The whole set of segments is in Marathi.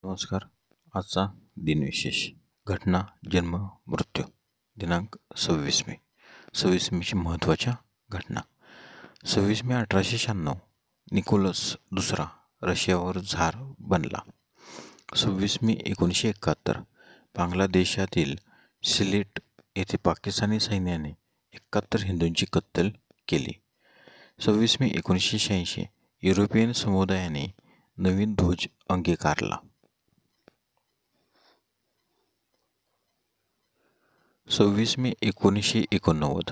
नमस्कार. आजचा दिनविशेष घटना जन्म मृत्यू दिनांक 26 मे. 26 मेची महत्त्वाच्या घटना. 26 मे 1896 निकोलस दुसरा रशियावर झार बनला. 26 मे 1971 बांगलादेशातील सिलेट येथे पाकिस्तानी सैन्याने 71 हिंदूंची कत्तल केली. 26 मे 1986 युरोपियन समुदायाने नवीन ध्वज अंगीकारला. 26 मे 1989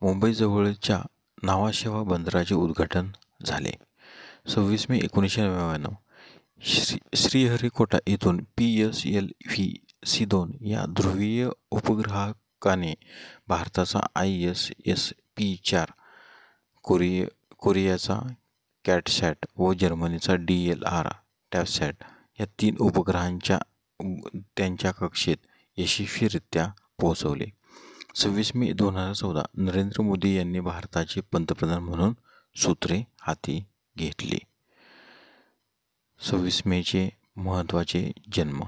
मुंबईजवळच्या नावाशेवा बंदराचे उद्घाटन झाले. 26 मे 1999 श्रीहरिकोटा येथून PSLV-C2 या ध्रुवीय उपग्राहकाने भारताचा ISS-P4, कोरियाचा कॅटसॅट व जर्मनीचा DLR टॅबसॅट या 3 उपग्रहांच्या त्यांच्या कक्षेत यशस्वीरित्या पोहोचवले. 26 मे 2014 नरेंद्र मोदी यांनी भारताचे पंतप्रधान म्हणून सूत्रे हाती घेतली. 26 मेचे महत्त्वाचे जन्म.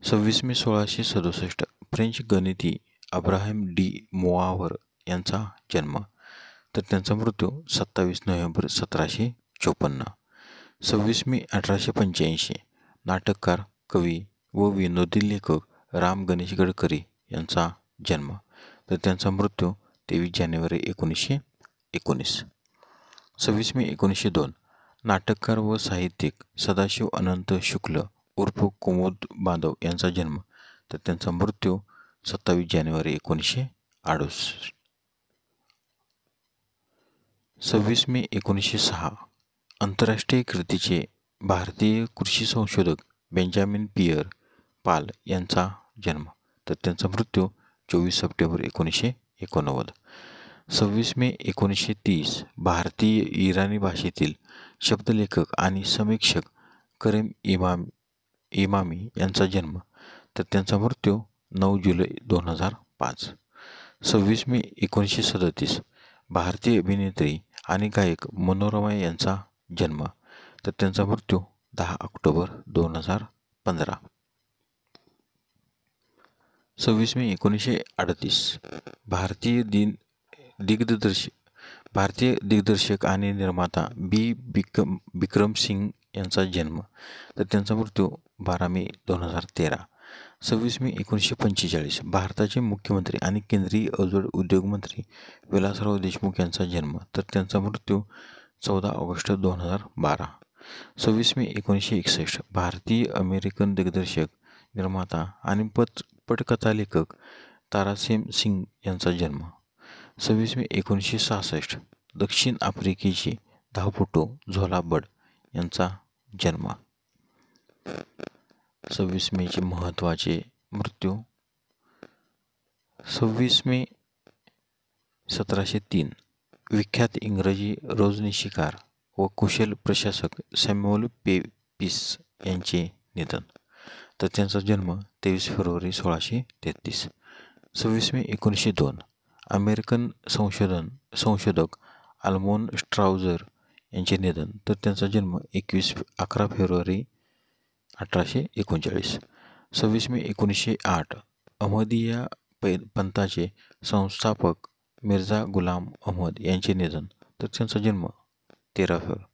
26 मे 1667 फ्रेंच गणिती अब्राहम डी मोआवर यांचा जन्म, तर त्यांचा मृत्यू 27 नोव्हेंबर 1754. 26 मे 1885 नाटककार, कवी व विनोदी लेखक राम गणेश गडकरी यांचा जन्म, तर त्यांचा मृत्यू 23 जानेवारी 1919. 26 मे 1902 नाटककार व साहित्यिक सदाशिव अनंत शुक्ल उर्फ कुमुद बांधव यांचा जन्म, तर त्यांचा मृत्यू 27 जानेवारी 1968. 26 मे 1906 आंतरराष्ट्रीय कीर्तीचे भारतीय कृषी संशोधक बेंजामिन पियर पाल यांचा जन्म, तर त्यांचा मृत्यू 24 सप्टेंबर 1989. 26 मे 1930 भारतीय इराणी भाषेतील शब्दलेखक आणि समीक्षक करीम इमामी यांचा जन्म, तर त्यांचा मृत्यू 9 जुलै 2005. 26 मे 1937 भारतीय अभिनेत्री आणि गायक मनोरमा यांचा जन्म, तर त्यांचा मृत्यू 10 ऑक्टोबर 2015. 26 मे 1938 भारतीय दिग्दर्शक आणि निर्माता बिक्रम सिंग यांचा जन्म, तर त्यांचा मृत्यू 12 मे 2013. 26 मे 1945 भारताचे मुख्यमंत्री आणि केंद्रीय अवजड उद्योग मंत्री विलासराव देशमुख यांचा जन्म, तर त्यांचा मृत्यू 14 ऑगस्ट 2012. 26 मे 1961 भारतीय अमेरिकन दिग्दर्शक, निर्माता आणि पटकथा लेखक तारासेम सिंग यांचा जन्म. 26 मे 1966 दक्षिण आफ्रिकेची धावपटू झोला बर्ड यांचा जन्म. 26 मेचे महत्त्वाचे मृत्यू. 26 मे 1703 विख्यात इंग्रजी रोजनिशीकार व कुशल प्रशासक सॅम्युअल पेपिस यांचे निधन, तर त्यांचा जन्म 23 फेब्रुवारी 1633. 26 मे 1902 अमेरिकन संशोधक आल्मोन स्ट्राउझर यांचे निधन, तर त्यांचा जन्म 11 फेब्रुवारी 1839. 26 मे 1908 अहमदिया पंथाचे संस्थापक मिर्झा गुलाम अहमद यांचे निधन, तर त्यांचा जन्म 13 फेब्रुवारी.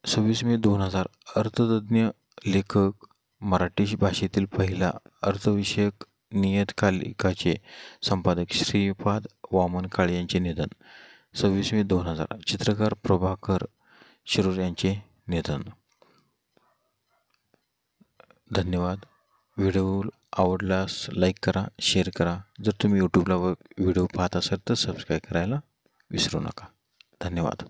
26 मे 2000 अर्थतज्ज्ञ, लेखक, मराठी भाषेतील पहिला अर्थविषयक नियतकालिकाचे संपादक श्रीपाद वामन काळे यांचे निधन. 26 मे 2000 चित्रकार प्रभाकर शिरूर यांचे निधन. धन्यवाद. व्हिडिओ आवडल्यास लाईक करा, शेअर करा. जर तुम्ही यूट्यूबला व्हिडिओ पाहत असाल तर सबस्क्राईब करायला विसरू नका. धन्यवाद.